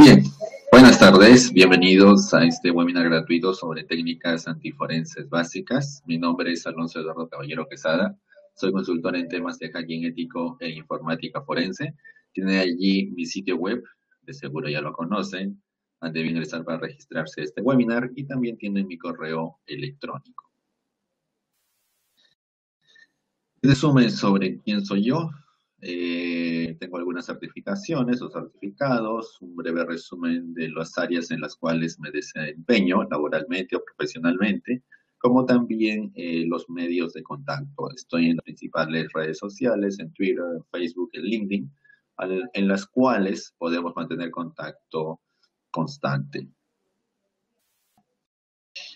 Bien, buenas tardes, bienvenidos a este webinar gratuito sobre técnicas antiforenses básicas. Mi nombre es Alonso Eduardo Caballero Quesada, soy consultor en temas de hacking ético e informática forense. Tiene allí mi sitio web, de seguro ya lo conocen, debe ingresar para registrarse a este webinar y también tiene mi correo electrónico. Resumen sobre quién soy yo. Tengo algunas certificaciones o certificados, un breve resumen de las áreas en las cuales me desempeño laboralmente o profesionalmente, como también los medios de contacto. Estoy en las principales redes sociales, en Twitter, en Facebook, en LinkedIn, en las cuales podemos mantener contacto constante.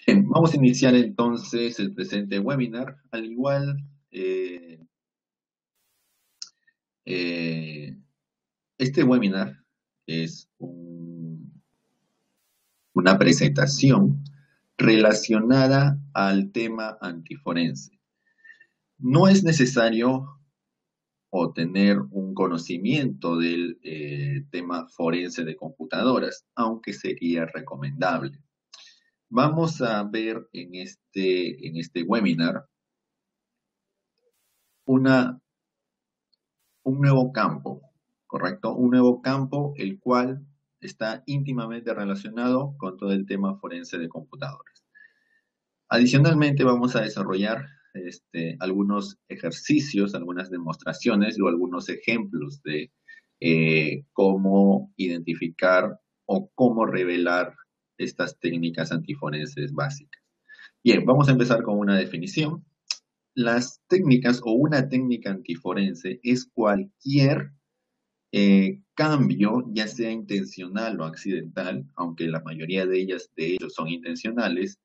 Bien, vamos a iniciar entonces el presente webinar. Al igual, este webinar es una presentación relacionada al tema antiforense. No es necesario o tener un conocimiento del tema forense de computadoras, aunque sería recomendable. Vamos a ver en este webinar un nuevo campo, ¿correcto? Un nuevo campo el cual está íntimamente relacionado con todo el tema forense de computadoras. Adicionalmente vamos a desarrollar algunos ejercicios, algunas demostraciones o algunos ejemplos de cómo identificar o cómo revelar estas técnicas antiforenses básicas. Bien, vamos a empezar con una definición. Las técnicas o una técnica antiforense es cualquier cambio, ya sea intencional o accidental, aunque la mayoría de ellos son intencionales,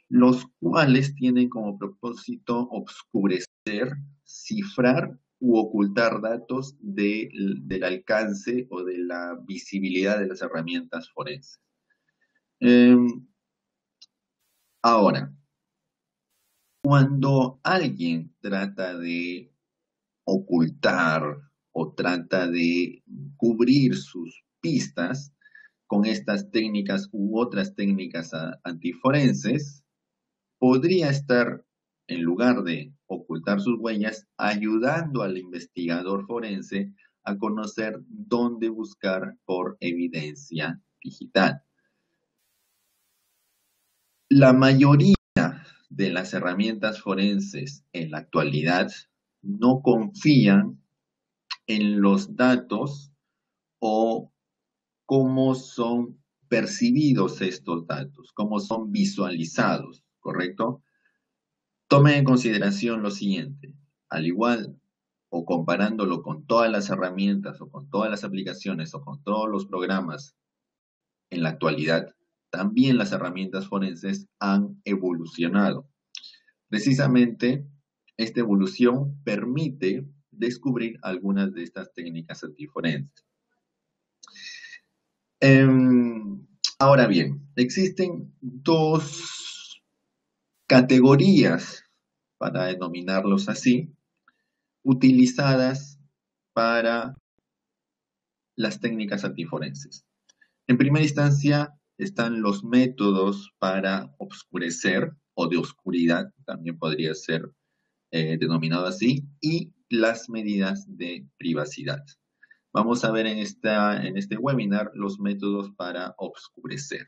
los cuales tienen como propósito obscurecer, cifrar u ocultar datos del alcance o de la visibilidad de las herramientas forenses. Ahora, cuando alguien trata de ocultar o trata de cubrir sus pistas con estas técnicas u otras técnicas antiforenses, podría estar, en lugar de ocultar sus huellas, ayudando al investigador forense a conocer dónde buscar por evidencia digital. La mayoría de las herramientas forenses en la actualidad no confían en los datos o cómo son percibidos estos datos, cómo son visualizados, ¿correcto? Tome en consideración lo siguiente, al igual o comparándolo con todas las herramientas o con todas las aplicaciones o con todos los programas en la actualidad, también las herramientas forenses han evolucionado. Precisamente, esta evolución permite descubrir algunas de estas técnicas antiforenses. Ahora bien, existen dos categorías, para denominarlos así, utilizadas para las técnicas antiforenses. En primera instancia están los métodos para obscurecer o de oscuridad, también podría ser denominado así, y las medidas de privacidad. Vamos a ver en este webinar los métodos para obscurecer.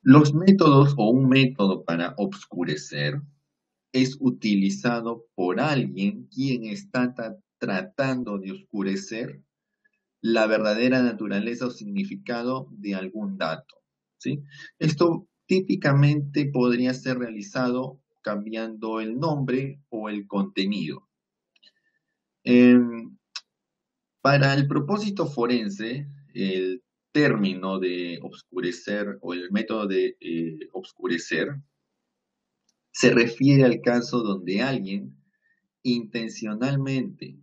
Los métodos o un método para obscurecer es utilizado por alguien quien está tratando de oscurecer la verdadera naturaleza o significado de algún dato, ¿sí? Esto típicamente podría ser realizado cambiando el nombre o el contenido. Para el propósito forense, el término de obscurecer o el método de obscurecer se refiere al caso donde alguien intencionalmente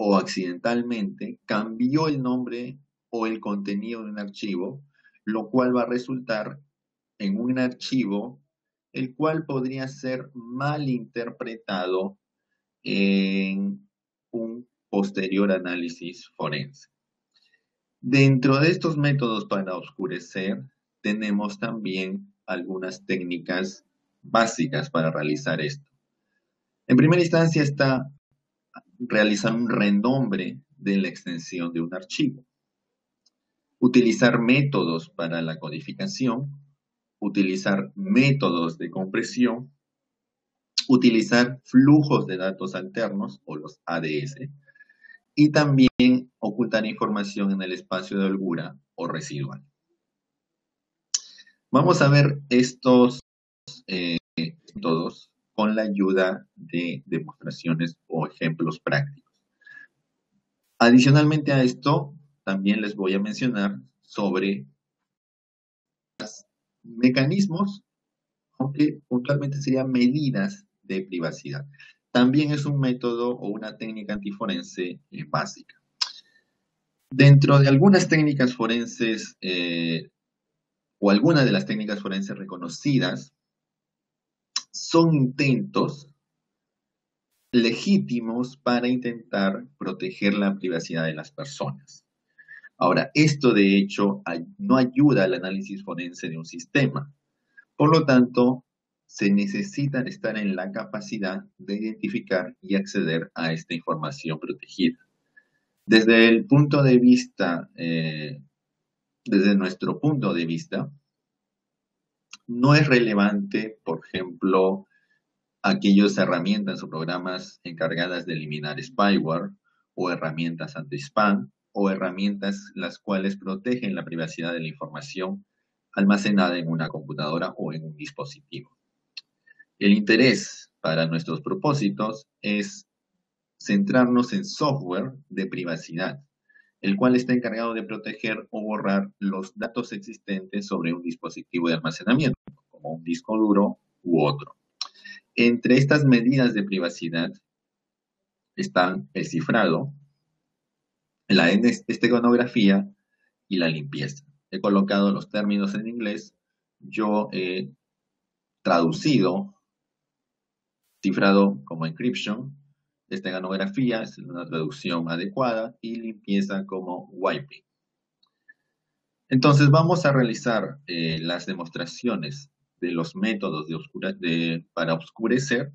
o accidentalmente cambió el nombre o el contenido de un archivo, lo cual va a resultar en un archivo el cual podría ser mal interpretado en un posterior análisis forense. Dentro de estos métodos para oscurecer, tenemos también algunas técnicas básicas para realizar esto. En primera instancia está realizar un renombre de la extensión de un archivo, utilizar métodos para la codificación, utilizar métodos de compresión, utilizar flujos de datos alternos o los ADS, y también ocultar información en el espacio de holgura o residual. Vamos a ver estos métodos con la ayuda de demostraciones o ejemplos prácticos. Adicionalmente a esto, también les voy a mencionar sobre los mecanismos, aunque puntualmente serían medidas de privacidad. También es un método o una técnica antiforense básica. Dentro de algunas técnicas forenses o algunas de las técnicas forenses reconocidas, son intentos legítimos para intentar proteger la privacidad de las personas. Ahora, esto de hecho no ayuda al análisis forense de un sistema. Por lo tanto, se necesita estar en la capacidad de identificar y acceder a esta información protegida. Desde el punto de vista, desde nuestro punto de vista, no es relevante, por ejemplo, aquellas herramientas o programas encargadas de eliminar spyware o herramientas anti-spam o herramientas las cuales protegen la privacidad de la información almacenada en una computadora o en un dispositivo. El interés para nuestros propósitos es centrarnos en software de privacidad, el cual está encargado de proteger o borrar los datos existentes sobre un dispositivo de almacenamiento, como un disco duro u otro. Entre estas medidas de privacidad están el cifrado, la esteganografía y la limpieza. He colocado los términos en inglés, yo he traducido cifrado como encryption, esteganografía es una traducción adecuada y limpieza como wiping. Entonces vamos a realizar las demostraciones de los métodos para oscurecer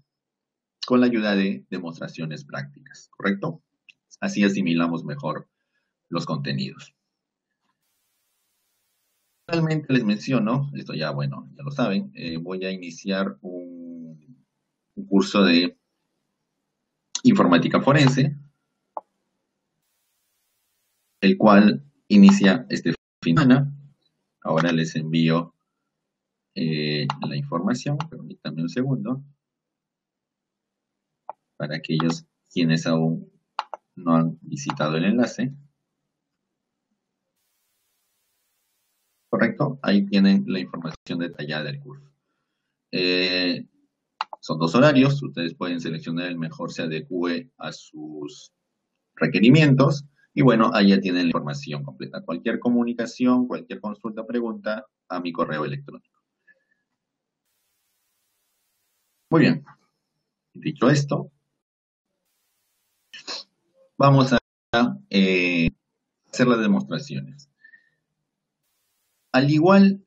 con la ayuda de demostraciones prácticas, ¿correcto? Así asimilamos mejor los contenidos. Finalmente les menciono, esto ya, bueno, ya lo saben, voy a iniciar un curso de informática forense, el cual inicia este fin de semana. Ahora les envío la información, permítanme un segundo, para aquellos quienes aún no han visitado el enlace. ¿Correcto? Ahí tienen la información detallada del curso. Son 2 horarios, ustedes pueden seleccionar el mejor se adecue a sus requerimientos y bueno, ahí ya tienen la información completa. Cualquier comunicación, cualquier consulta, pregunta a mi correo electrónico. Muy bien, dicho esto, vamos a hacer las demostraciones. Al igual,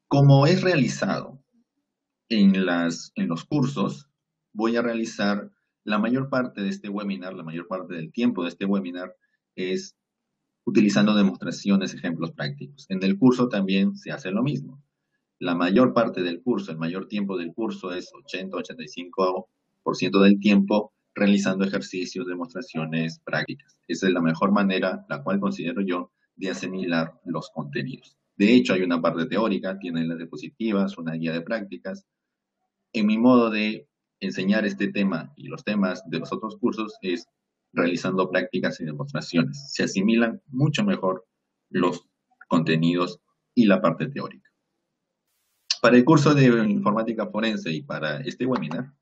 como es realizado en los cursos, voy a realizar la mayor parte de este webinar, la mayor parte del tiempo de este webinar es utilizando demostraciones, ejemplos prácticos. En el curso también se hace lo mismo. La mayor parte del curso, el mayor tiempo del curso es 80-85% del tiempo realizando ejercicios, demostraciones prácticas. Esa es la mejor manera, la cual considero yo, de asimilar los contenidos. De hecho, hay una parte teórica, tienen las diapositivas, una guía de prácticas. En mi modo de enseñar este tema y los temas de los otros cursos es realizando prácticas y demostraciones. Se asimilan mucho mejor los contenidos y la parte teórica. Para el curso de informática forense y para este webinar,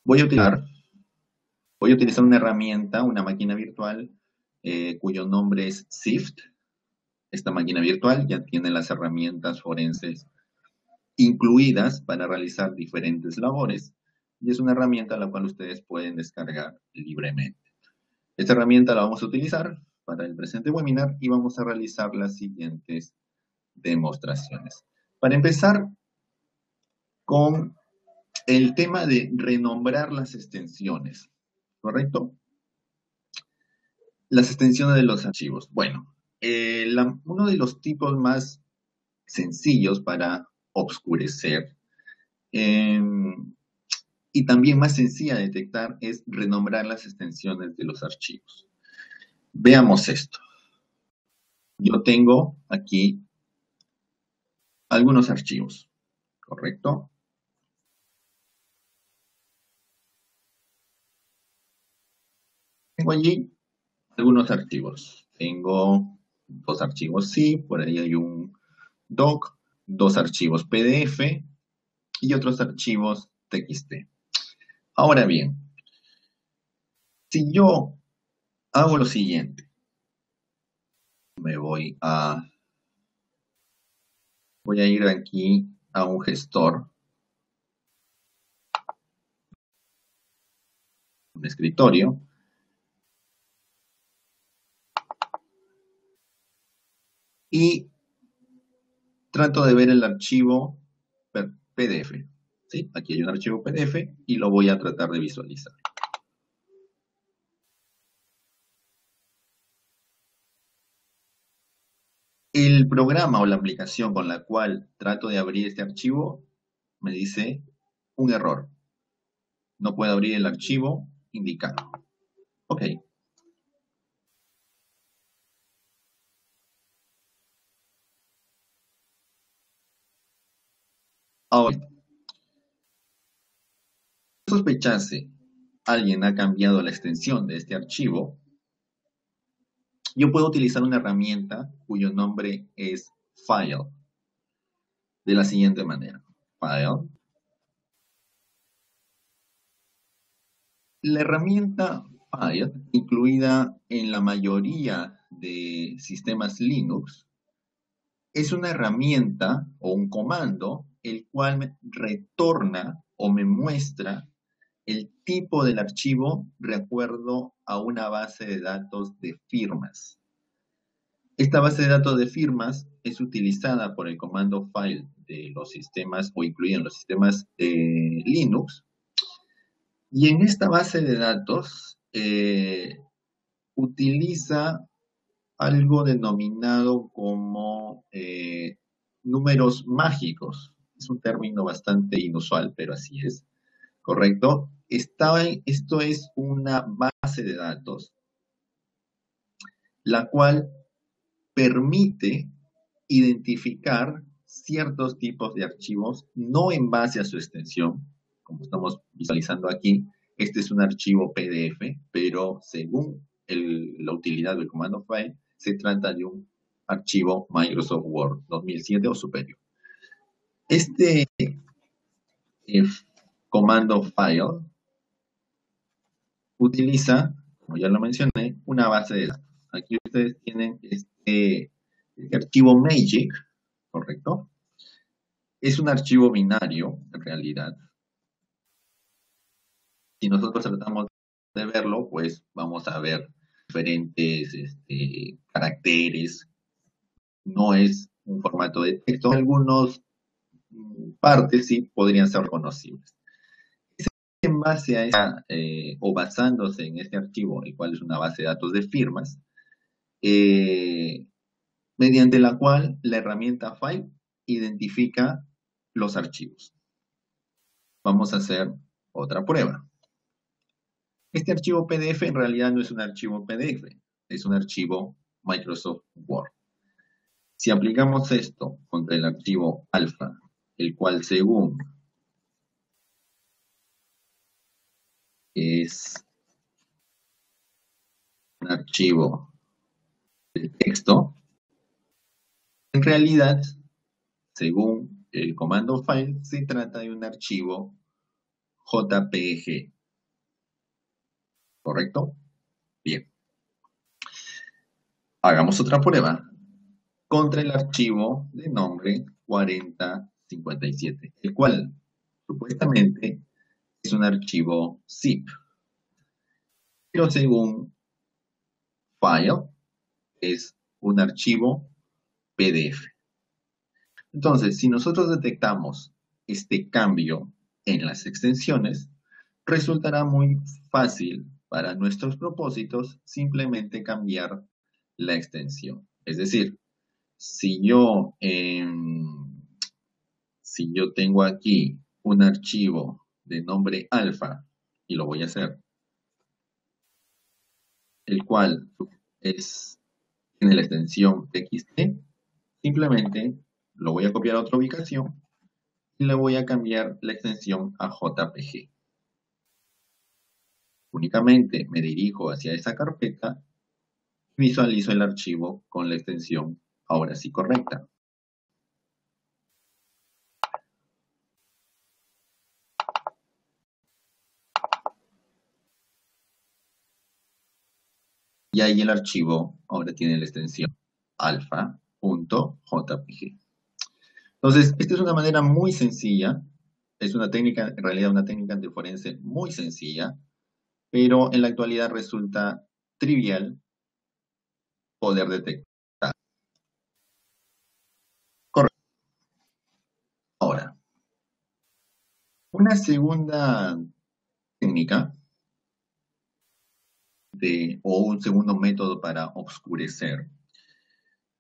voy a utilizar una herramienta, una máquina virtual, cuyo nombre es SIFT. Esta máquina virtual ya tiene las herramientas forenses incluidas para realizar diferentes labores. y es una herramienta la cual ustedes pueden descargar libremente. Esta herramienta la vamos a utilizar para el presente webinar y vamos a realizar las siguientes demostraciones. Para empezar con el tema de renombrar las extensiones, ¿correcto? Las extensiones de los archivos. Bueno, uno de los tipos más sencillos para obscurecer y también más sencilla de detectar es renombrar las extensiones de los archivos. Veamos esto. Yo tengo aquí algunos archivos, ¿correcto? Tengo allí algunos archivos. Tengo dos archivos zip, por ahí hay un doc, dos archivos PDF y otros archivos TXT. Ahora bien, si yo hago lo siguiente, voy a ir aquí a un gestor, un escritorio, y trato de ver el archivo PDF. ¿Sí? Aquí hay un archivo PDF y lo voy a tratar de visualizar. El programa o la aplicación con la cual trato de abrir este archivo me dice un error. No puedo abrir el archivo indicado. Ok. Ahora, si sospechase alguien ha cambiado la extensión de este archivo, yo puedo utilizar una herramienta cuyo nombre es File, de la siguiente manera. File. La herramienta File, incluida en la mayoría de sistemas Linux, es una herramienta o un comando el cual me retorna o me muestra el tipo del archivo de acuerdo a una base de datos de firmas. Esta base de datos de firmas es utilizada por el comando file de los sistemas o incluida en los sistemas Linux. Y en esta base de datos utiliza algo denominado como números mágicos. Es un término bastante inusual, pero así es, ¿correcto? Esto es una base de datos, la cual permite identificar ciertos tipos de archivos, no en base a su extensión, como estamos visualizando aquí. Este es un archivo PDF, pero según la utilidad del comando file, se trata de un archivo Microsoft Word 2007 o superior. Este comando file utiliza, como ya lo mencioné, una base de datos. Aquí ustedes tienen este archivo Magic, ¿correcto? Es un archivo binario, en realidad. Si nosotros tratamos de verlo, pues vamos a ver diferentes caracteres. No es un formato de texto. Algunas partes sí podrían ser reconocibles. En base a esta, o basándose en este archivo, el cual es una base de datos de firmas, mediante la cual la herramienta File identifica los archivos. Vamos a hacer otra prueba. Este archivo PDF en realidad no es un archivo PDF, es un archivo Microsoft Word. Si aplicamos esto contra el archivo alfa, el cual según es un archivo de texto, en realidad, según el comando file, se trata de un archivo JPG. ¿Correcto? Bien. Hagamos otra prueba contra el archivo de nombre 4057, el cual supuestamente es un archivo zip, pero según file es un archivo PDF. Entonces, si nosotros detectamos este cambio en las extensiones, resultará muy fácil para nuestros propósitos simplemente cambiar la extensión. Es decir, si yo, si yo tengo aquí un archivo de nombre alfa, y lo voy a hacer, el cual tiene la extensión txt, simplemente lo voy a copiar a otra ubicación y le voy a cambiar la extensión a JPG. Únicamente me dirijo hacia esa carpeta y visualizo el archivo con la extensión ahora sí correcta. Y ahí el archivo ahora tiene la extensión alfa.jpg. Entonces, esta es una manera muy sencilla, es una técnica, en realidad una técnica antiforense muy sencilla, pero en la actualidad resulta trivial poder detectar. Correcto. Ahora, una segunda técnica o un segundo método para oscurecer,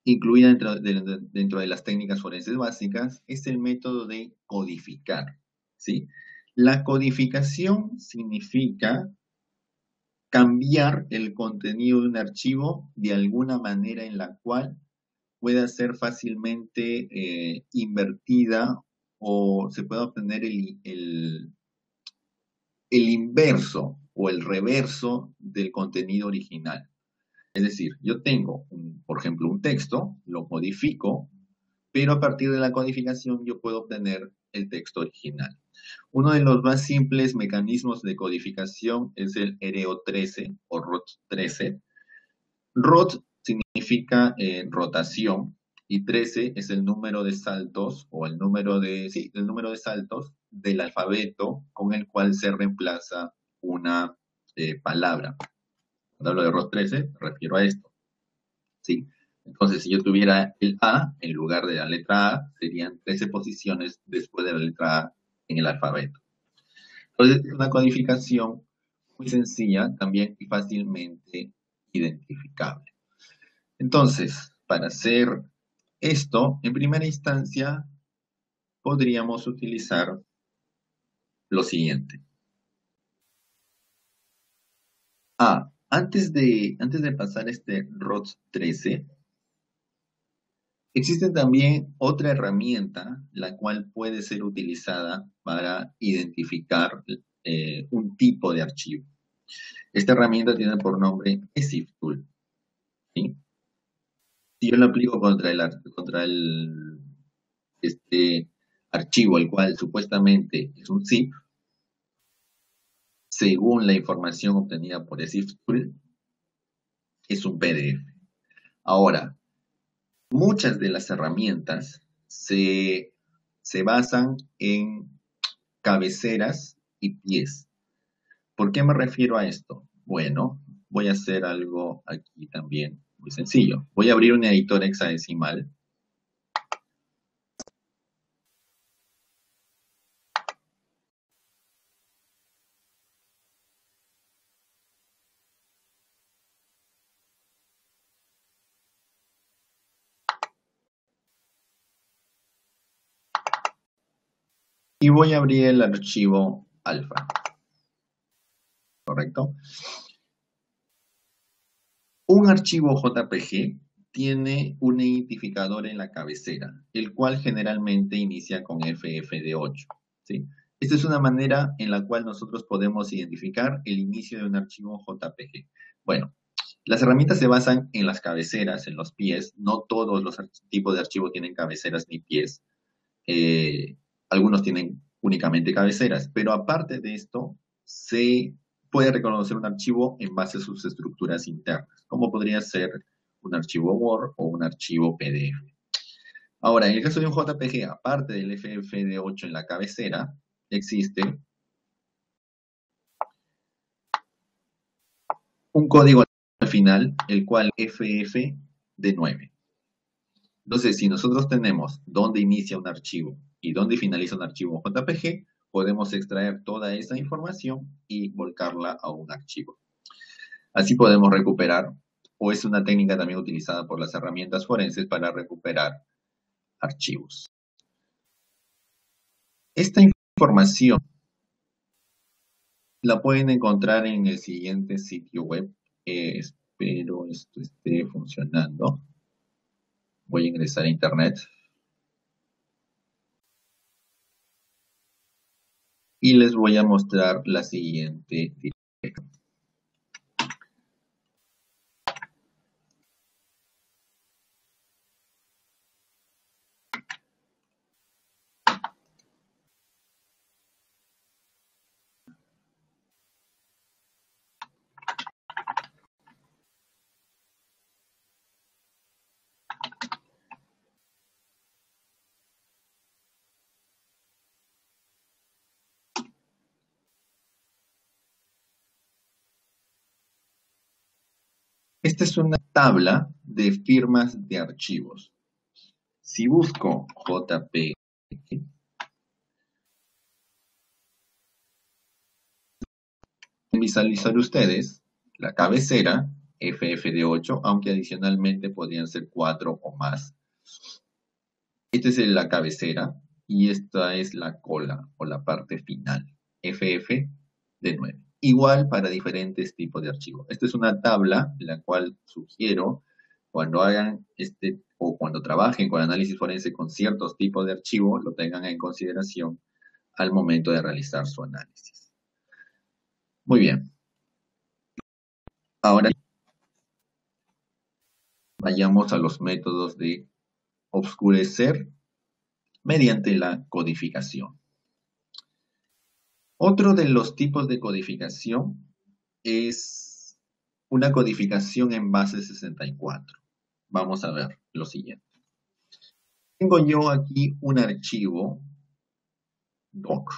incluida dentro de las técnicas forenses básicas, es el método de codificar, ¿sí? La codificación significa cambiar el contenido de un archivo de alguna manera en la cual pueda ser fácilmente invertida o se pueda obtener el inverso o el reverso del contenido original. Es decir, yo tengo, por ejemplo, un texto, lo modifico, pero a partir de la codificación yo puedo obtener el texto original. Uno de los más simples mecanismos de codificación es el RO13 o ROT13. ROT significa rotación y 13 es el número de saltos o el número de, sí, el número de saltos del alfabeto con el cual se reemplaza una palabra. Cuando hablo de ROT13 me refiero a esto. ¿Sí? Entonces, si yo tuviera el A, en lugar de la letra A, serían 13 posiciones después de la letra A en el alfabeto. Entonces, es una codificación muy sencilla también y fácilmente identificable. Entonces, para hacer esto, en primera instancia, podríamos utilizar lo siguiente. Antes de pasar este ROT13, existe también otra herramienta la cual puede ser utilizada para identificar un tipo de archivo. Esta herramienta tiene por nombre EsifTool. ¿Sí? Si yo lo aplico contra este archivo, el cual supuestamente es un zip, según la información obtenida por EsifTool, es un PDF. Ahora, muchas de las herramientas se basan en cabeceras y pies. ¿Por qué me refiero a esto? Bueno, voy a hacer algo aquí también muy sencillo. Voy a abrir un editor hexadecimal. Y voy a abrir el archivo alfa. ¿Correcto? Un archivo JPG tiene un identificador en la cabecera, el cual generalmente inicia con FFD8. ¿Sí? Esta es una manera en la cual nosotros podemos identificar el inicio de un archivo JPG. Bueno, las herramientas se basan en las cabeceras, en los pies. No todos los tipos de archivos tienen cabeceras ni pies. Algunos tienen únicamente cabeceras, pero aparte de esto, se puede reconocer un archivo en base a sus estructuras internas, como podría ser un archivo Word o un archivo PDF. Ahora, en el caso de un JPG, aparte del FFD8 en la cabecera, existe un código al final, el cual FF de 9. Entonces, si nosotros tenemos dónde inicia un archivo y dónde finaliza un archivo JPG, podemos extraer toda esa información y volcarla a un archivo. Así podemos recuperar, o es una técnica también utilizada por las herramientas forenses para recuperar archivos. Esta información la pueden encontrar en el siguiente sitio web. Espero esto esté funcionando. Voy a ingresar a internet. Y les voy a mostrar la siguiente dirección. Esta es una tabla de firmas de archivos. Si busco JPG, visualizar ustedes la cabecera FF de 8, aunque adicionalmente podrían ser 4 o más. Esta es la cabecera y esta es la cola o la parte final, FF de 9. Igual para diferentes tipos de archivos. Esta es una tabla en la cual sugiero cuando hagan o cuando trabajen con análisis forense con ciertos tipos de archivos, lo tengan en consideración al momento de realizar su análisis. Muy bien. Ahora vayamos a los métodos de oscurecer mediante la codificación. Otro de los tipos de codificación es una codificación en base 64. Vamos a ver lo siguiente. Tengo yo aquí un archivo doc.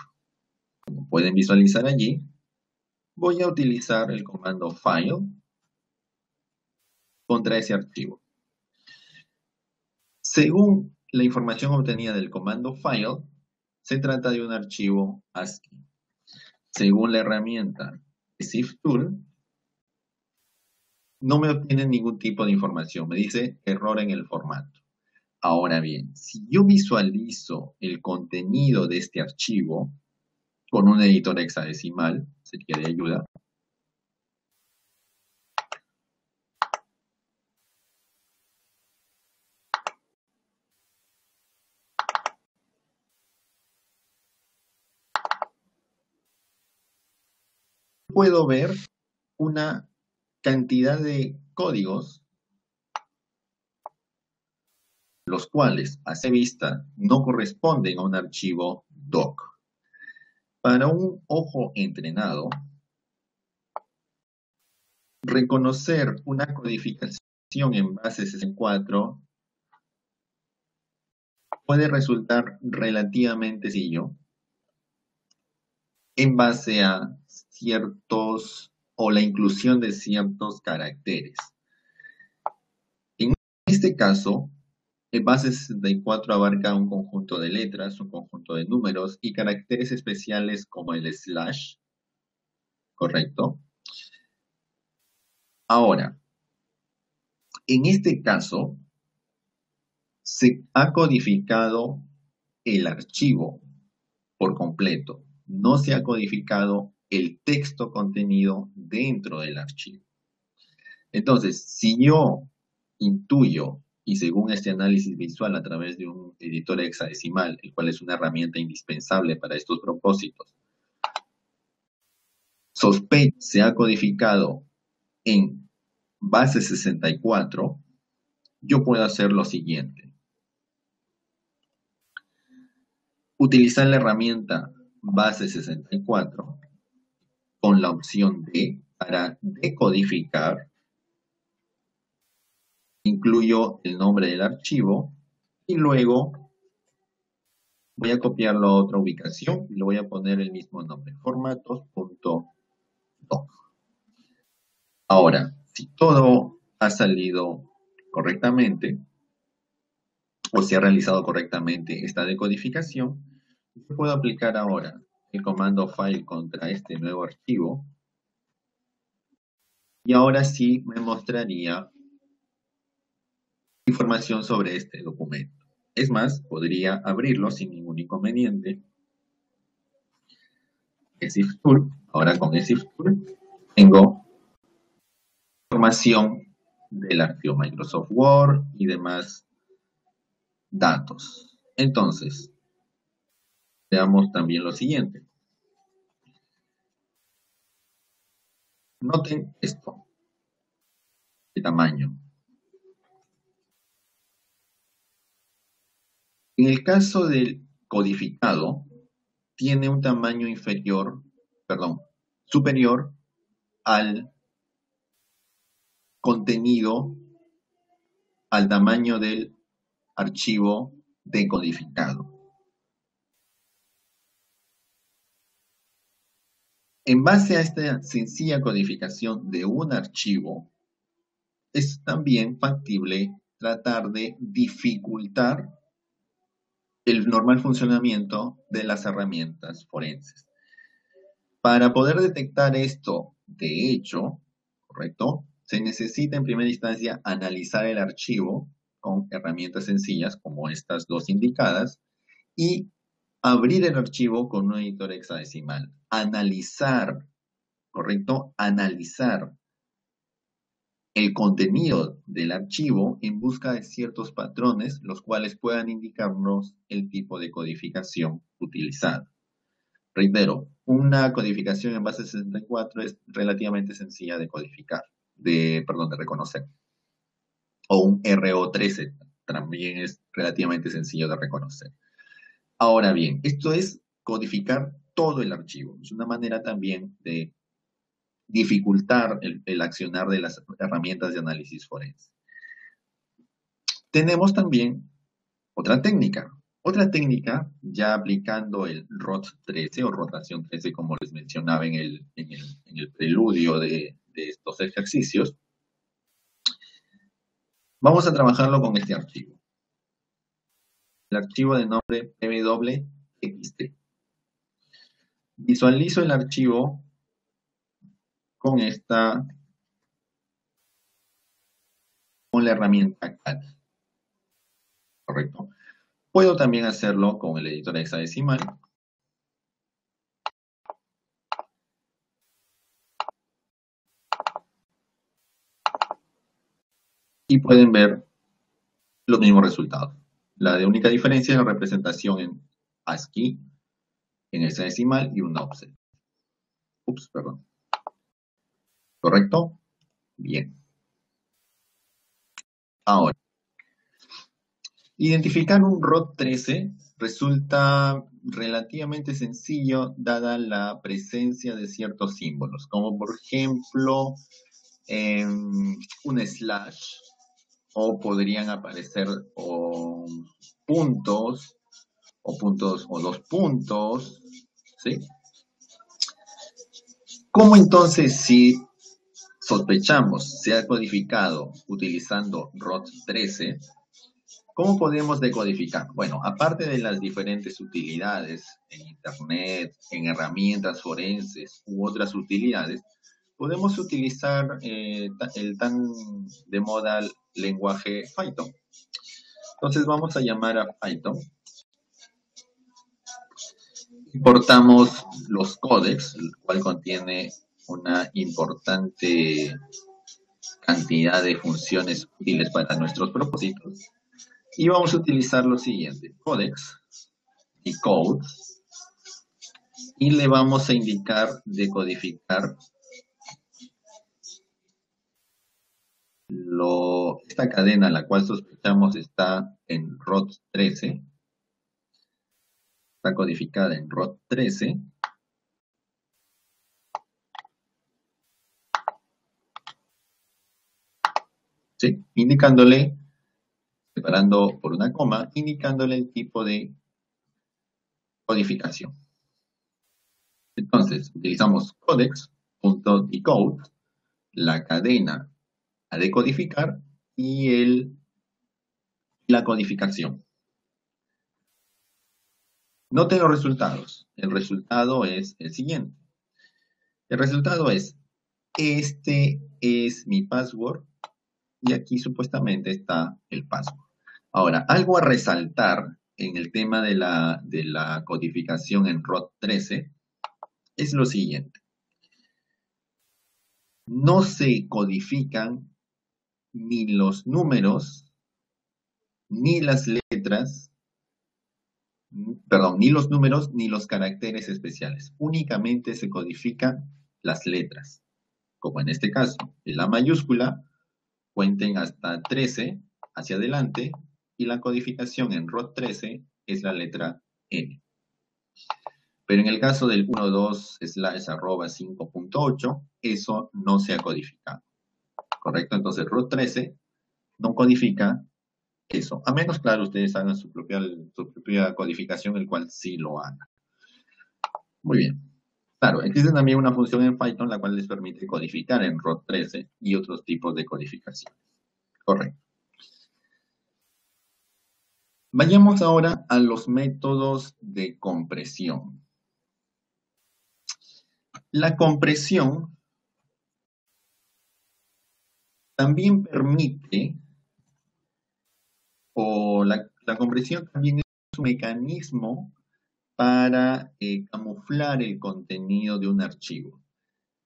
Como pueden visualizar allí, voy a utilizar el comando file contra ese archivo. Según la información obtenida del comando file, se trata de un archivo ASCII. Según la herramienta SIFTool, no me obtiene ningún tipo de información. Me dice error en el formato. Ahora bien, si yo visualizo el contenido de este archivo con un editor hexadecimal, sería de ayuda. Puedo ver una cantidad de códigos, los cuales a simple vista no corresponden a un archivo doc. Para un ojo entrenado, reconocer una codificación en base 64 puede resultar relativamente sencillo en base a ciertos o la inclusión de ciertos caracteres. En este caso, el base 64 abarca un conjunto de letras, un conjunto de números y caracteres especiales como el slash, ¿correcto? Ahora, en este caso, se ha codificado el archivo por completo. No se ha codificado el texto contenido dentro del archivo. Entonces, si yo intuyo, y según este análisis visual a través de un editor hexadecimal, el cual es una herramienta indispensable para estos propósitos, sospecho se ha codificado en base 64, yo puedo hacer lo siguiente. Utilizar la herramienta base 64 con la opción D para decodificar. Incluyo el nombre del archivo y luego voy a copiarlo a otra ubicación y le voy a poner el mismo nombre, formatos.doc. Ahora, si todo ha salido correctamente o se ha realizado correctamente esta decodificación, yo puedo aplicar ahora el comando file contra este nuevo archivo y ahora sí me mostraría información sobre este documento. Es más, podría abrirlo sin ningún inconveniente. EXIF Tool. Ahora con EXIF Tool tengo información del archivo Microsoft Word y demás datos. Entonces, veamos también lo siguiente. Noten esto, el tamaño. En el caso del codificado, tiene un tamaño superior al contenido, al tamaño del archivo decodificado. En base a esta sencilla codificación de un archivo, es también factible tratar de dificultar el normal funcionamiento de las herramientas forenses. Para poder detectar esto de hecho, ¿correcto? Se necesita en primera instancia analizar el archivo con herramientas sencillas como estas dos indicadas y abrir el archivo con un editor hexadecimal. Analizar, ¿correcto? Analizar el contenido del archivo en busca de ciertos patrones, los cuales puedan indicarnos el tipo de codificación utilizada. Reitero, una codificación en base 64 es relativamente sencilla de codificar, de reconocer. O un RO13 también es relativamente sencillo de reconocer. Ahora bien, esto es codificar todo el archivo. Es una manera también de dificultar el accionar de las herramientas de análisis forense. Tenemos también otra técnica. Otra técnica, ya aplicando el ROT13 o rotación 13, como les mencionaba en el preludio de estos ejercicios, vamos a trabajarlo con este archivo. El archivo de nombre pwxt. Visualizo el archivo con la herramienta CAD, ¿correcto? Puedo también hacerlo con el editor hexadecimal. Y pueden ver los mismos resultados. La de única diferencia es la representación en ASCII, en hexadecimal y un offset. Ups, perdón. ¿Correcto? Bien. Ahora, identificar un ROT13 resulta relativamente sencillo dada la presencia de ciertos símbolos, como por ejemplo un slash, o podrían aparecer puntos o dos puntos, ¿sí? ¿Cómo entonces, si sospechamos se ha codificado utilizando ROT13, cómo podemos decodificar? Bueno, aparte de las diferentes utilidades en Internet, en herramientas forenses u otras utilidades, podemos utilizar el tan de moda lenguaje Python. Entonces vamos a llamar a Python. Importamos los códex, el cual contiene una importante cantidad de funciones útiles para nuestros propósitos. Y vamos a utilizar lo siguiente, codex y code, y le vamos a indicar decodificar esta cadena, la cual sospechamos está en ROT13, está codificada en ROT13, ¿sí? Indicándole, separando por una coma, indicándole el tipo de codificación. Entonces, utilizamos codex.decode la cadena a decodificar y la codificación. Noten los resultados. El resultado es el siguiente. El resultado es, este es mi password y aquí supuestamente está el password. Ahora, algo a resaltar en el tema de la codificación en ROT13 es lo siguiente. No se codifican ni los números, ni las letras, perdón, ni los números ni los caracteres especiales. Únicamente se codifican las letras. Como en este caso, en la mayúscula, cuenten hasta 13 hacia adelante y la codificación en ROT13 es la letra N. Pero en el caso del 12/5.8, eso no se ha codificado. ¿Correcto? Entonces ROT13 no codifica eso. A menos, claro, ustedes hagan su propia codificación, el cual sí lo haga. Muy bien. Claro, existe también una función en Python la cual les permite codificar en ROT13 y otros tipos de codificación. Correcto. Vayamos ahora a los métodos de compresión. La compresión también permite, o la compresión también es un mecanismo para camuflar el contenido de un archivo.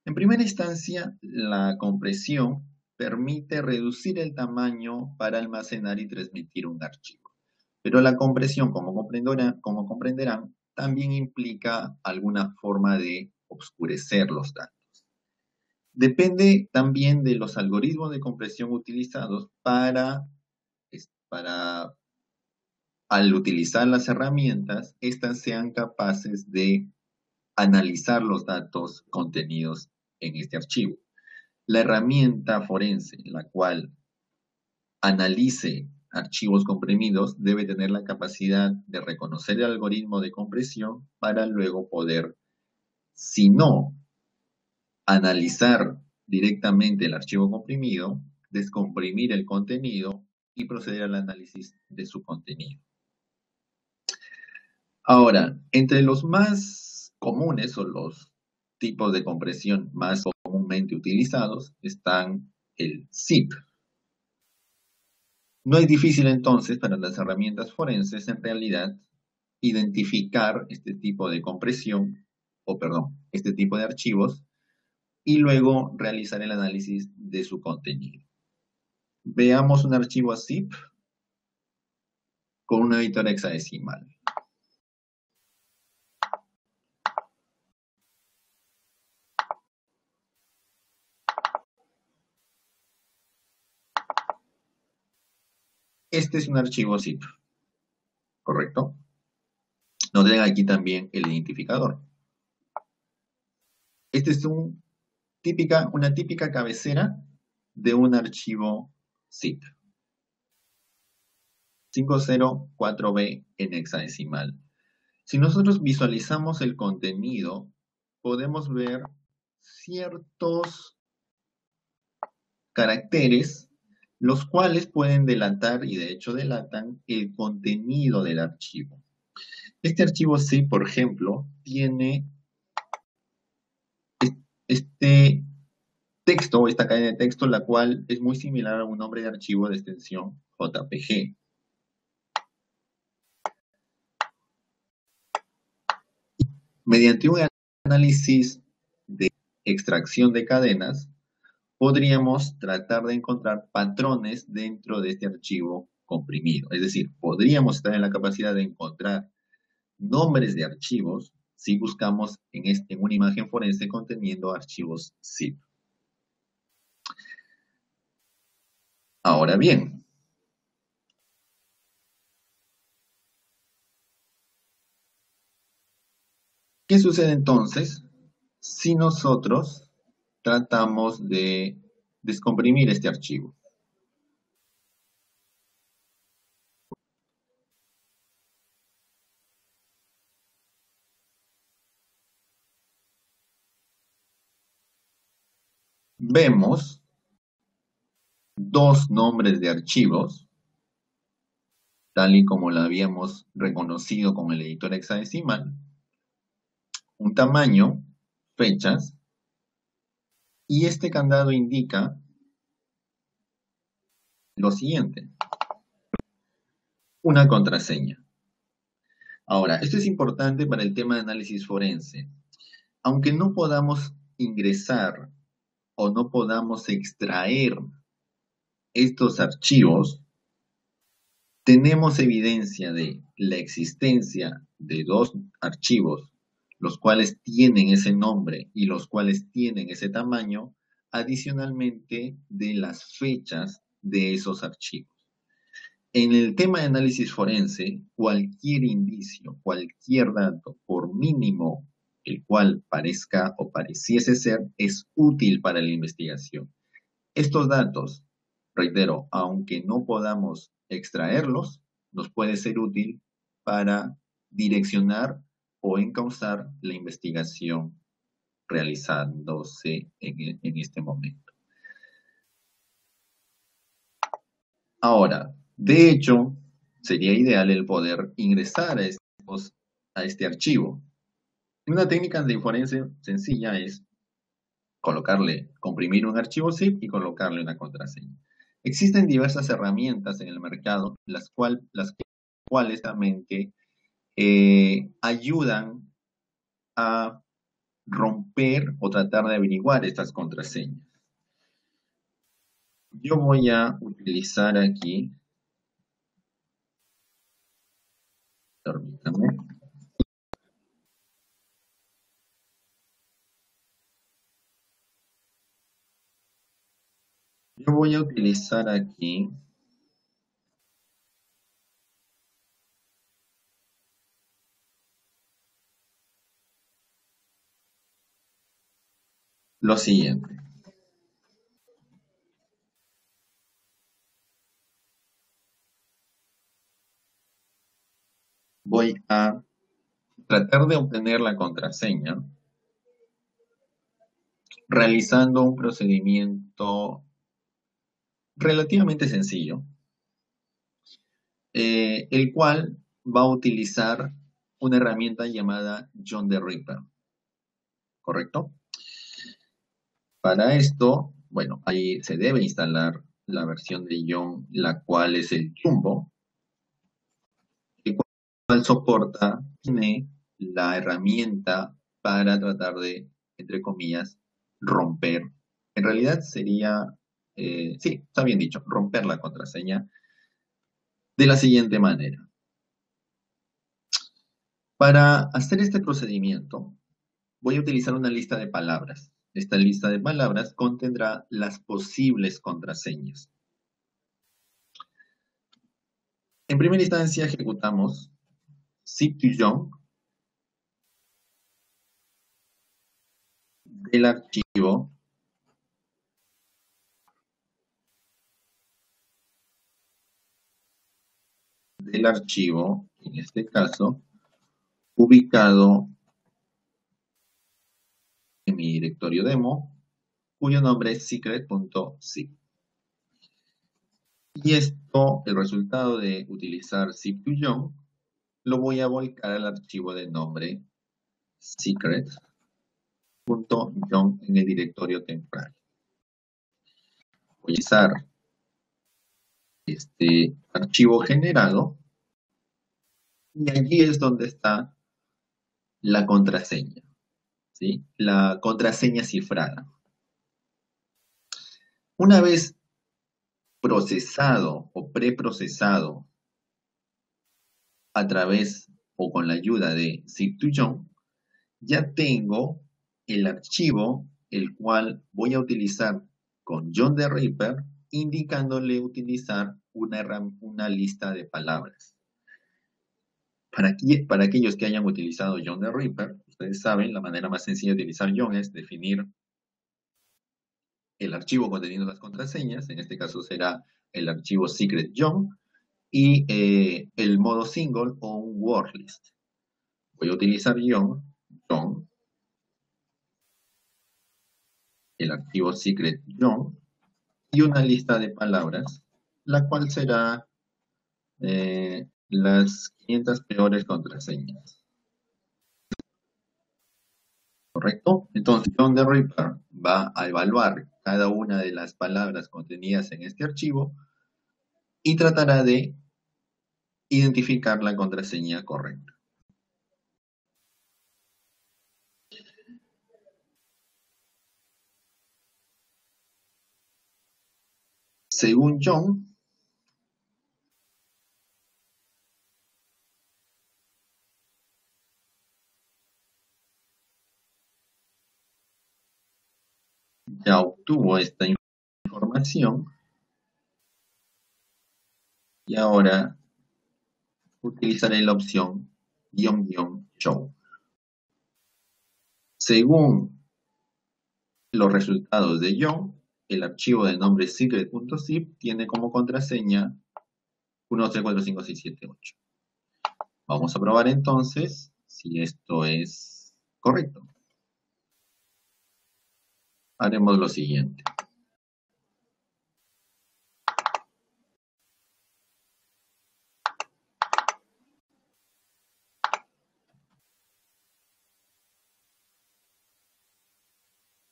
En primera instancia, la compresión permite reducir el tamaño para almacenar y transmitir un archivo. Pero la compresión, como comprenderán, también implica alguna forma de oscurecer los datos. Depende también de los algoritmos de compresión utilizados para al utilizar las herramientas, éstas sean capaces de analizar los datos contenidos en este archivo. La herramienta forense, la cual analice archivos comprimidos, debe tener la capacidad de reconocer el algoritmo de compresión para luego poder, si no analizar directamente el archivo comprimido, descomprimir el contenido y proceder al análisis de su contenido. Ahora, entre los más comunes o los tipos de compresión más comúnmente utilizados están el zip. No es difícil entonces para las herramientas forenses en realidad identificar este tipo de compresión, este tipo de archivos y luego realizar el análisis de su contenido. Veamos un archivo zip con un editor hexadecimal. Este es un archivo zip, ¿correcto? Noten aquí también el identificador. Este es una típica cabecera de un archivo zip. 504B en hexadecimal. Si nosotros visualizamos el contenido, podemos ver ciertos caracteres, los cuales pueden delatar, y de hecho delatan, el contenido del archivo. Este archivo zip, por ejemplo, tiene este texto, esta cadena de texto, la cual es muy similar a un nombre de archivo de extensión JPG. Mediante un análisis de extracción de cadenas, podríamos tratar de encontrar patrones dentro de este archivo comprimido. Es decir, podríamos estar en la capacidad de encontrar nombres de archivos si buscamos en una imagen forense conteniendo archivos zip. Ahora bien, ¿qué sucede entonces si nosotros tratamos de descomprimir este archivo? vemos dos nombres de archivos, tal y como lo habíamos reconocido con el editor hexadecimal, un tamaño, fechas, y este candado indica lo siguiente, una contraseña. Ahora, esto es importante para el tema de análisis forense. Aunque no podamos ingresar o no podamos extraer estos archivos, tenemos evidencia de la existencia de dos archivos, los cuales tienen ese nombre y los cuales tienen ese tamaño, adicionalmente de las fechas de esos archivos. En el tema de análisis forense, cualquier indicio, cualquier dato, por mínimo el cual parezca o pareciese ser, es útil para la investigación. Estos datos, reitero, aunque no podamos extraerlos, nos puede ser útil para direccionar o encauzar la investigación realizándose en este momento. Ahora, de hecho, sería ideal el poder ingresar a este archivo. Una técnica de forense sencilla es comprimir un archivo zip y colocarle una contraseña. Existen diversas herramientas en el mercado, las cuales también ayudan a romper o tratar de averiguar estas contraseñas. Yo voy a utilizar aquí, permítame, yo voy a utilizar aquí lo siguiente. Voy a tratar de obtener la contraseña realizando un procedimiento relativamente sencillo, el cual va a utilizar una herramienta llamada John the Ripper, ¿correcto? Para esto, bueno, ahí se debe instalar la versión de John, la cual es el Jumbo, el cual tiene la herramienta para tratar de, entre comillas, romper. En realidad sería, sí, está bien dicho, romper la contraseña de la siguiente manera. Para hacer este procedimiento, voy a utilizar una lista de palabras. Esta lista de palabras contendrá las posibles contraseñas. En primera instancia ejecutamos zip2john del archivo, en este caso, ubicado en mi directorio demo, cuyo nombre es secret.zip. Y esto, el resultado de utilizar zip2john, lo voy a volcar al archivo de nombre secret.john en el directorio temporal. Voy a usar este archivo generado y allí es donde está la contraseña, ¿sí? La contraseña cifrada. Una vez procesado o preprocesado a través o con la ayuda de zip2john, ya tengo el archivo el cual voy a utilizar con John the Ripper, indicándole utilizar una lista de palabras. Para aquellos que hayan utilizado John the Ripper, ustedes saben, la manera más sencilla de utilizar John es definir el archivo conteniendo las contraseñas, en este caso será el archivo secret John, y el modo single o un word list. Voy a utilizar John, el archivo secret John y una lista de palabras, la cual será las 500 peores contraseñas. ¿Correcto? Entonces, John the Ripper va a evaluar cada una de las palabras contenidas en este archivo y tratará de identificar la contraseña correcta. Según John, ya obtuvo esta información y ahora utilizaré la opción --show. Según los resultados de John, el archivo de nombre secret.zip tiene como contraseña 123456778. Vamos a probar entonces si esto es correcto. Haremos lo siguiente.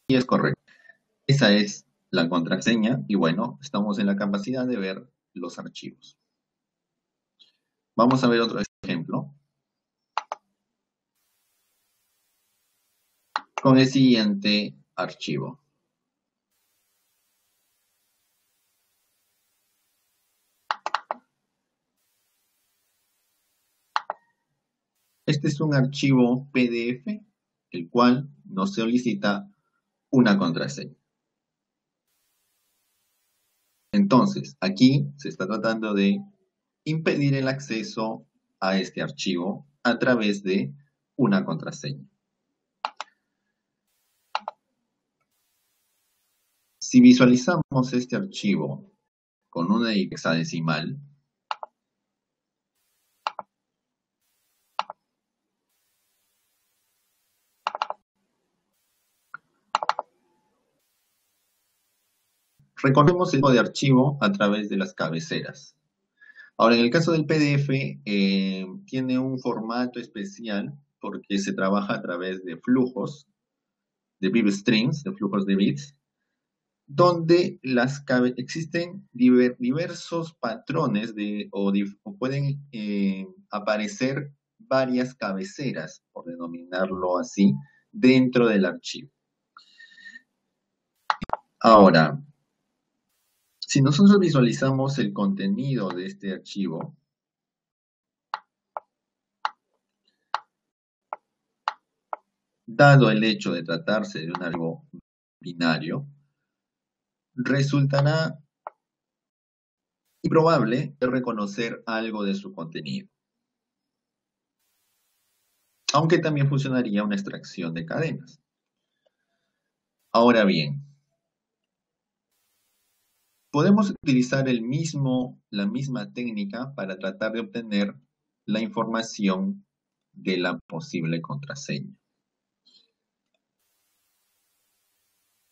Y es correcto. Esa es la contraseña y bueno, estamos en la capacidad de ver los archivos. Vamos a ver otro ejemplo con el siguiente archivo. Este es un archivo PDF, el cual nos solicita una contraseña. Entonces, aquí se está tratando de impedir el acceso a este archivo a través de una contraseña. Si visualizamos este archivo con una hexadecimal, reconocemos el tipo de archivo a través de las cabeceras. Ahora, en el caso del PDF, tiene un formato especial porque se trabaja a través de flujos, de bit streams, de flujos de bits, donde existen diversos patrones o pueden aparecer varias cabeceras, por denominarlo así, dentro del archivo. Ahora, si nosotros visualizamos el contenido de este archivo, dado el hecho de tratarse de un archivo binario, resultará improbable reconocer algo de su contenido. Aunque también funcionaría una extracción de cadenas. Ahora bien, podemos utilizar la misma técnica para tratar de obtener la información de la posible contraseña.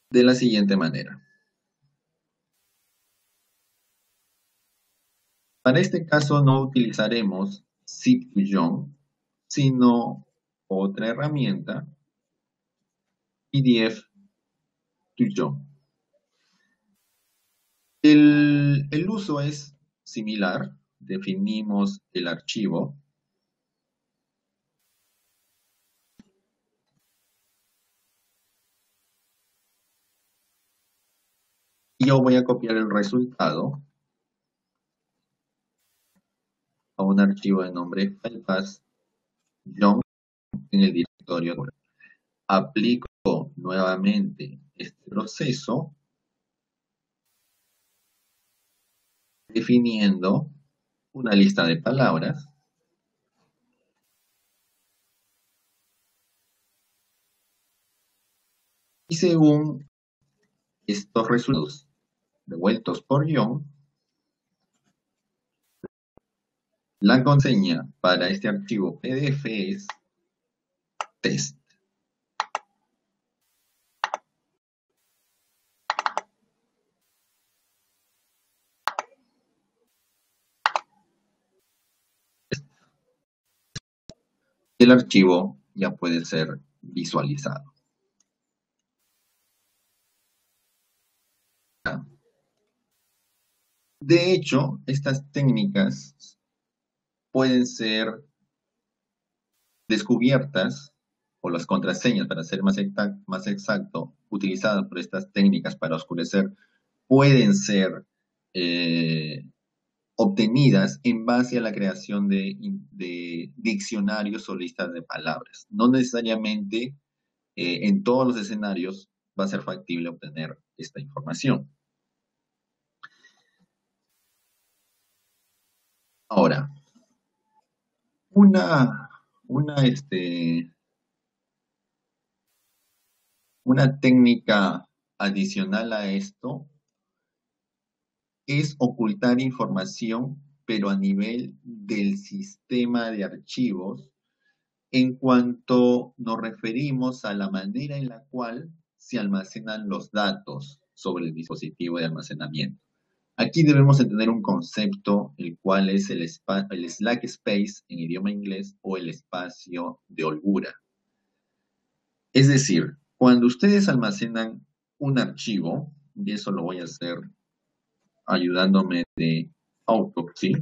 De la siguiente manera. Para este caso no utilizaremos zip2john, sino otra herramienta, pdf2john. El uso es similar. Definimos el archivo. Y yo voy a copiar el resultado a un archivo de nombre filepath.john en el directorio. Aplico nuevamente este proceso definiendo una lista de palabras y según estos resultados devueltos por John, la contraseña para este archivo PDF es test. el archivo ya puede ser visualizado. De hecho, estas técnicas pueden ser descubiertas, o las contraseñas, para ser más exacto, utilizadas por estas técnicas para oscurecer, pueden ser obtenidas en base a la creación de diccionarios o listas de palabras. No necesariamente en todos los escenarios va a ser factible obtener esta información. Ahora, una, una, una técnica adicional a esto es ocultar información, pero a nivel del sistema de archivos, en cuanto nos referimos a la manera en la cual se almacenan los datos sobre el dispositivo de almacenamiento. Aquí debemos entender un concepto, el cual es el slack space en idioma inglés, o el espacio de holgura. Es decir, cuando ustedes almacenan un archivo, y eso lo voy a hacer ayudándome de Autopsy.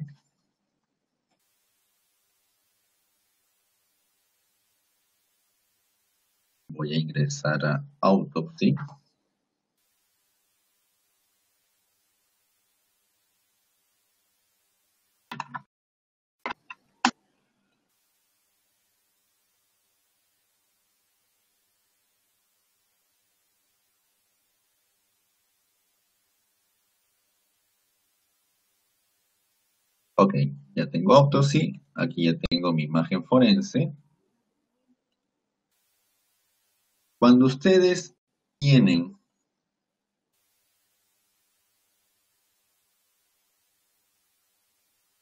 Voy a ingresar a Autopsy. Ok, ya tengo Autopsy. Aquí ya tengo mi imagen forense. Cuando ustedes tienen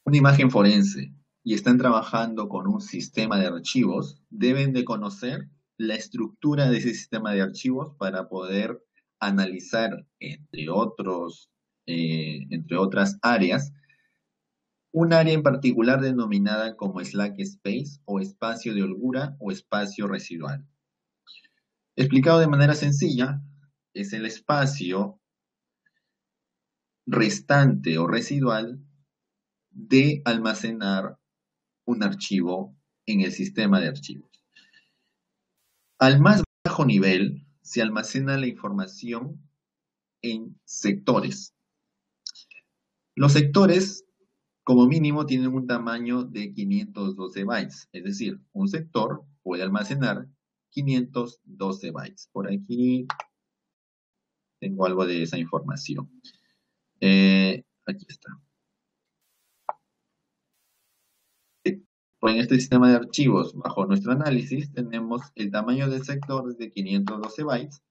una imagen forense y están trabajando con un sistema de archivos, deben de conocer la estructura de ese sistema de archivos para poder analizar, entre otras áreas, un área en particular denominada como slack space, o espacio de holgura, o espacio residual. Explicado de manera sencilla, es el espacio restante o residual de almacenar un archivo en el sistema de archivos. Al más bajo nivel se almacena la información en sectores. Los sectores, como mínimo, tienen un tamaño de 512 bytes, es decir, un sector puede almacenar 512 bytes. Por aquí tengo algo de esa información. Aquí está. En este sistema de archivos, bajo nuestro análisis, tenemos el tamaño del sector de 512 bytes,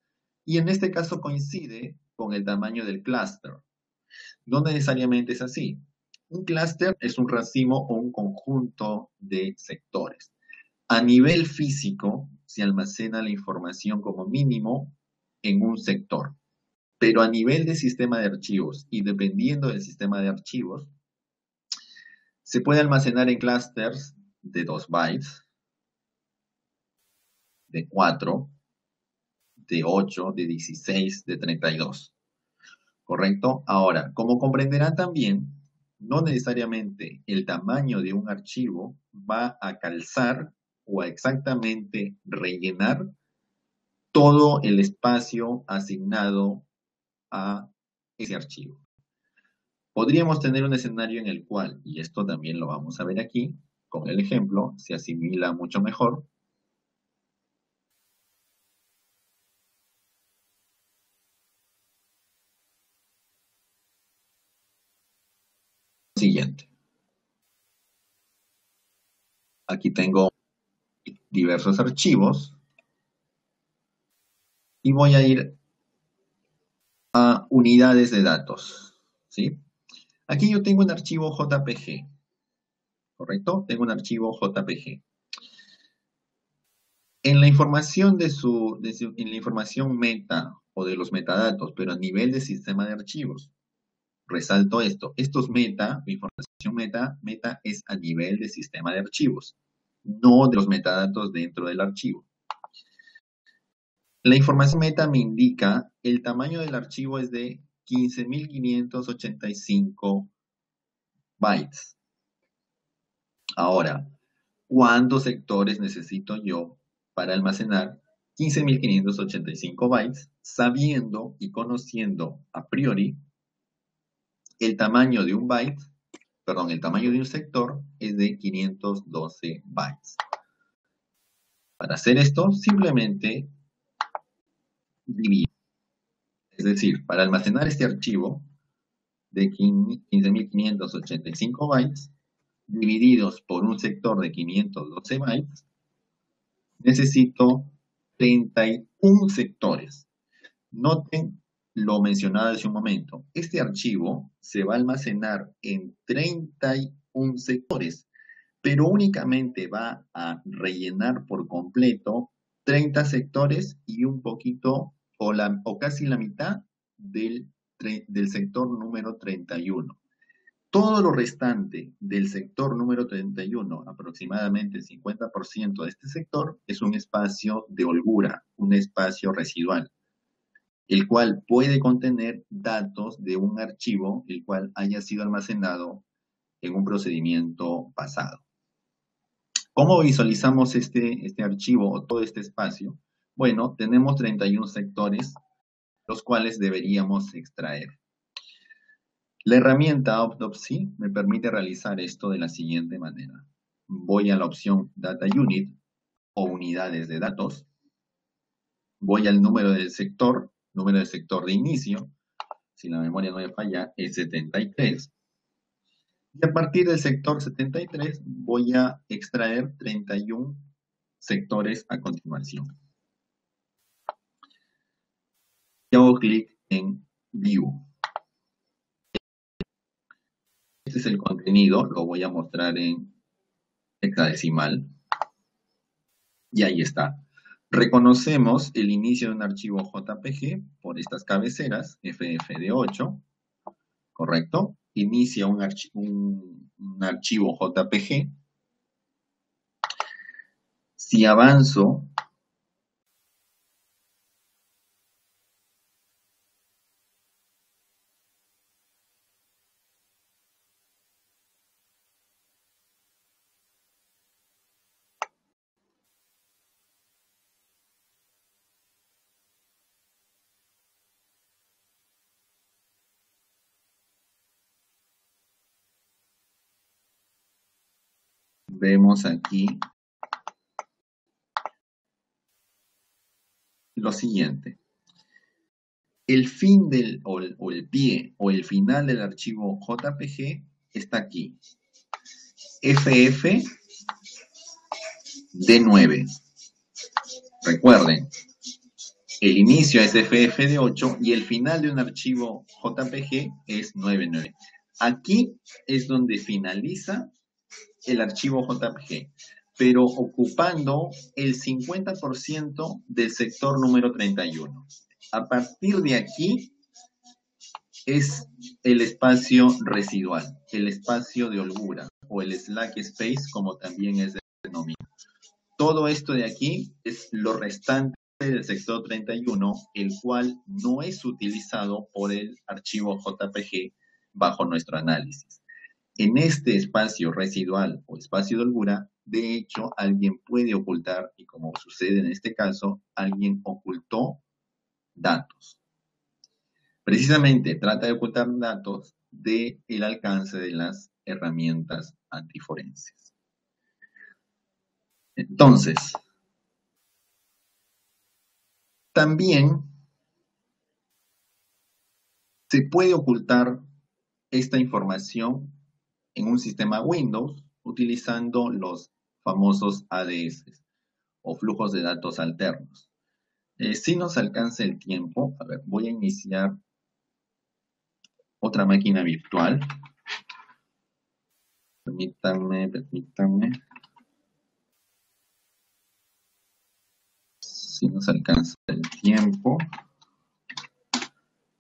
y en este caso coincide con el tamaño del clúster. No necesariamente es así. Un clúster es un racimo o un conjunto de sectores. A nivel físico, se almacena la información como mínimo en un sector. Pero a nivel de sistema de archivos, y dependiendo del sistema de archivos, se puede almacenar en clústeres de 2 bytes, de 4, de 8, de 16, de 32. ¿Correcto? Ahora, como comprenderán también, no necesariamente el tamaño de un archivo va a calzar o a exactamente rellenar todo el espacio asignado a ese archivo. Podríamos tener un escenario en el cual, y esto también lo vamos a ver aquí, con el ejemplo, se asimila mucho mejor. Siguiente. Aquí tengo diversos archivos y voy a ir a unidades de datos, ¿sí? Aquí yo tengo un archivo JPG, ¿correcto? Tengo un archivo JPG. En la información en la información meta o de los metadatos, pero a nivel de sistema de archivos, resalto esto. Estos información meta es a nivel de sistema de archivos. no de los metadatos dentro del archivo. La información meta me indica el tamaño del archivo es de 15.585 bytes. Ahora, ¿cuántos sectores necesito yo para almacenar 15.585 bytes, sabiendo y conociendo a priori el tamaño de un byte, perdón, el tamaño de un sector es de 512 bytes? Para hacer esto, simplemente divido. Es decir, para almacenar este archivo de 15.585 bytes, divididos por un sector de 512 bytes, necesito 31 sectores. Noten lo mencionado hace un momento. Este archivo se va a almacenar en 31 sectores, pero únicamente va a rellenar por completo 30 sectores y un poquito o casi la mitad del sector número 31. Todo lo restante del sector número 31, aproximadamente el 50% de este sector, es un espacio de holgura, un espacio residual, el cual puede contener datos de un archivo el cual haya sido almacenado en un procedimiento pasado. ¿Cómo visualizamos este archivo o todo este espacio? Bueno, tenemos 31 sectores, los cuales deberíamos extraer. La herramienta Autopsy me permite realizar esto de la siguiente manera. Voy a la opción Data Unit o unidades de datos. Voy al número de sector de inicio. Si la memoria no me falla, es 73. Y a partir del sector 73 voy a extraer 31 sectores a continuación. Y hago clic en View. Este es el contenido, lo voy a mostrar en hexadecimal. Y ahí está. Reconocemos el inicio de un archivo JPG por estas cabeceras, FFD8, ¿correcto? Inicia un archivo JPG. Si avanzo, vemos aquí lo siguiente. El fin o el pie o el final del archivo JPG está aquí. FFD9. Recuerden, el inicio es FFD8 y el final de un archivo JPG es 99. Aquí es donde finaliza el archivo JPG, pero ocupando el 50% del sector número 31. A partir de aquí es el espacio residual, el espacio de holgura o el slack space, como también es denominado. Todo esto de aquí es lo restante del sector 31, el cual no es utilizado por el archivo JPG bajo nuestro análisis. En este espacio residual o espacio de holgura, de hecho, alguien puede ocultar, y como sucede en este caso, alguien ocultó datos. Precisamente trata de ocultar datos del alcance de las herramientas antiforenses. Entonces, también se puede ocultar esta información en un sistema Windows utilizando los famosos ADS o flujos de datos alternos. Si nos alcanza el tiempo, a ver, voy a iniciar otra máquina virtual. Permítanme. Si nos alcanza el tiempo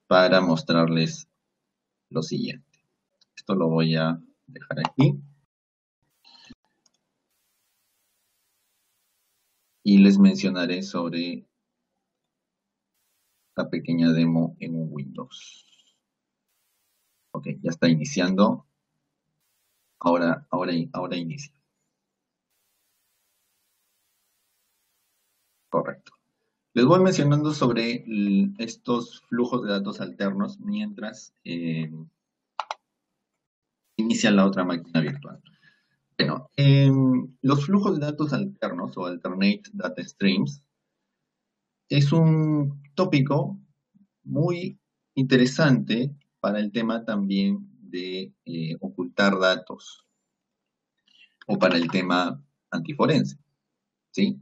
para mostrarles lo siguiente. Esto lo voy a dejar aquí. y les mencionaré sobre la pequeña demo en un Windows. Ok, ya está iniciando. Ahora inicia. Correcto. Les voy mencionando sobre estos flujos de datos alternos mientras inicia la otra máquina virtual. Bueno, los flujos de datos alternos o alternate data streams es un tópico muy interesante para el tema también de ocultar datos o para el tema antiforense, ¿sí?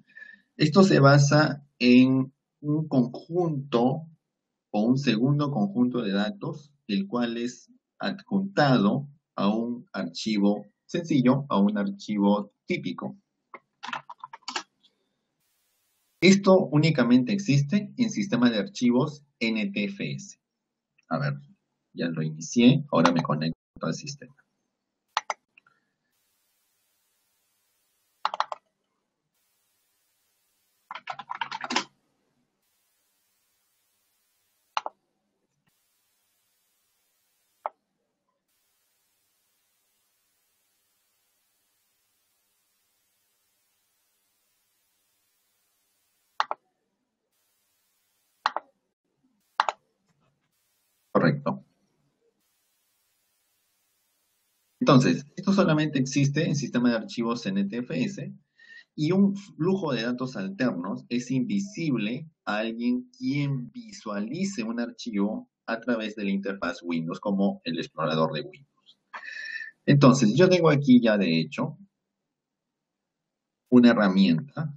Esto se basa en un conjunto o un segundo conjunto de datos, el cual es adjuntado a un archivo sencillo, a un archivo típico. Esto únicamente existe en sistemas de archivos NTFS. A ver, ya lo inicié, ahora me conecto al sistema. Correcto. Entonces, esto solamente existe en sistemas de archivos NTFS y un flujo de datos alternos es invisible a alguien quien visualice un archivo a través de la interfaz Windows como el explorador de Windows. Entonces, yo tengo aquí ya de hecho una herramienta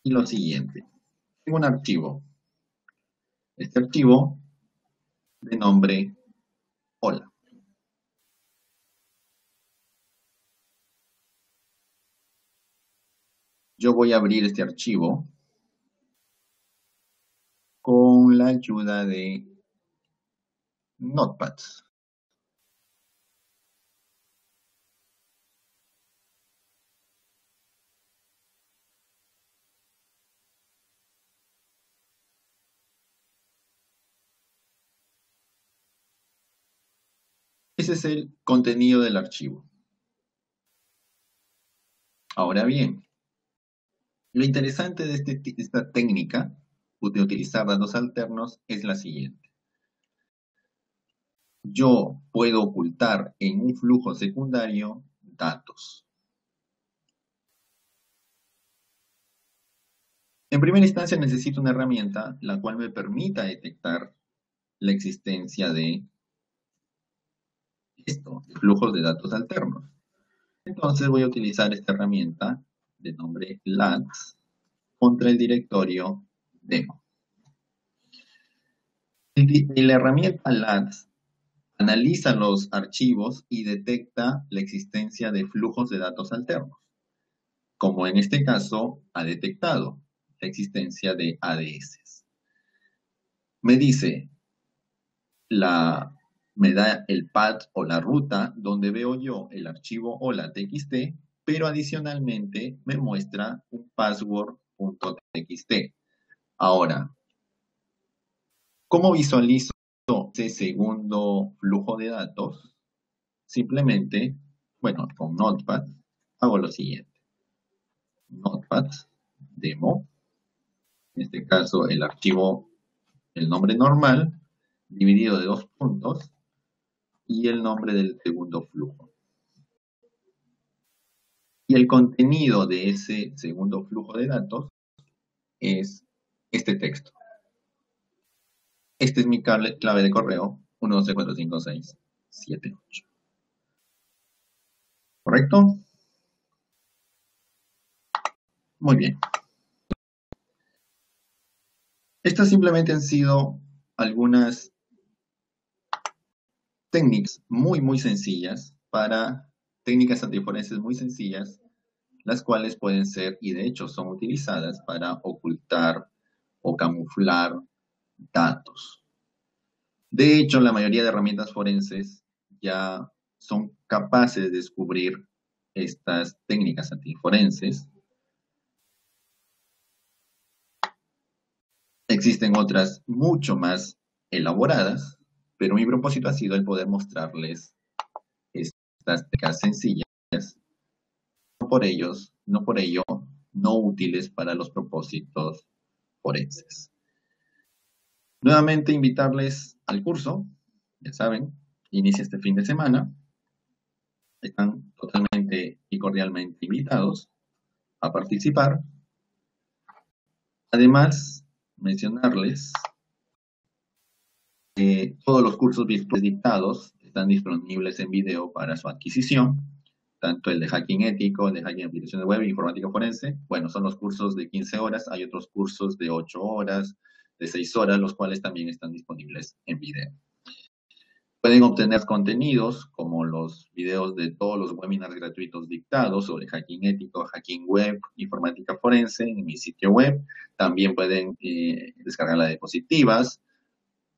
y lo siguiente. Tengo un archivo. Este archivo de nombre hola. Yo voy a abrir este archivo con la ayuda de Notepad. Ese es el contenido del archivo. Ahora bien, lo interesante de esta técnica de utilizar datos alternos es la siguiente. Yo puedo ocultar en un flujo secundario datos. En primera instancia necesito una herramienta la cual me permita detectar la existencia de flujos de datos alternos. Entonces voy a utilizar esta herramienta de nombre LADS contra el directorio demo. La herramienta LADS analiza los archivos y detecta la existencia de flujos de datos alternos, como en este caso ha detectado la existencia de ADS. Me dice, me da el path o la ruta donde veo yo el archivo hola.txt, pero adicionalmente me muestra un password.txt. Ahora, ¿cómo visualizo ese segundo flujo de datos? Simplemente, bueno, con Notepad hago lo siguiente. Notepad, demo, en este caso el archivo, el nombre normal, dividido de 2 puntos, y el nombre del segundo flujo. Y el contenido de ese segundo flujo de datos es este texto. Este es mi clave de correo, 112456678. ¿Correcto? Muy bien. Estas simplemente han sido algunas técnicas muy sencillas técnicas antiforenses muy sencillas, las cuales pueden ser, y de hecho son utilizadas para ocultar o camuflar datos. De hecho, la mayoría de herramientas forenses ya son capaces de descubrir estas técnicas antiforenses. Existen otras mucho más elaboradas, pero mi propósito ha sido el poder mostrarles estas técnicas sencillas, no por ello no útiles para los propósitos forenses. Nuevamente invitarles al curso, ya saben, inicia este fin de semana. Están totalmente y cordialmente invitados a participar. Además, mencionarles que todos los cursos virtuales dictados están disponibles en video para su adquisición, tanto el de hacking ético, el de hacking de aplicaciones web e informática forense. Bueno, son los cursos de 15 horas, hay otros cursos de 8 horas, de 6 horas, los cuales también están disponibles en video. Pueden obtener contenidos como los videos de todos los webinars gratuitos dictados sobre hacking ético, hacking web, informática forense en mi sitio web. También pueden descargar las diapositivas,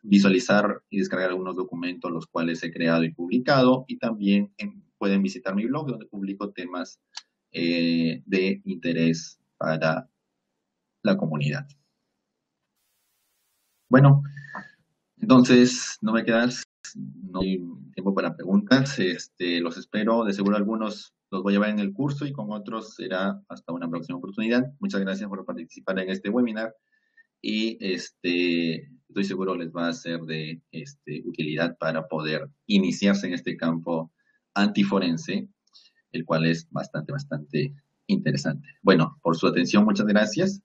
visualizar y descargar algunos documentos los cuales he creado y publicado. Y también pueden visitar mi blog donde publico temas de interés para la comunidad. Bueno, entonces no me queda no hay tiempo para preguntas. Los espero. De seguro algunos los voy a ver en el curso y con otros será hasta una próxima oportunidad. Muchas gracias por participar en este webinar y estoy seguro les va a ser de utilidad para poder iniciarse en este campo antiforense, el cual es bastante interesante. Bueno, por su atención, muchas gracias.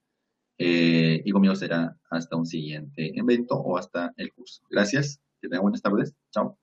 Y conmigo será hasta un siguiente evento o hasta el curso. Gracias, que tengan buenas tardes. Chao.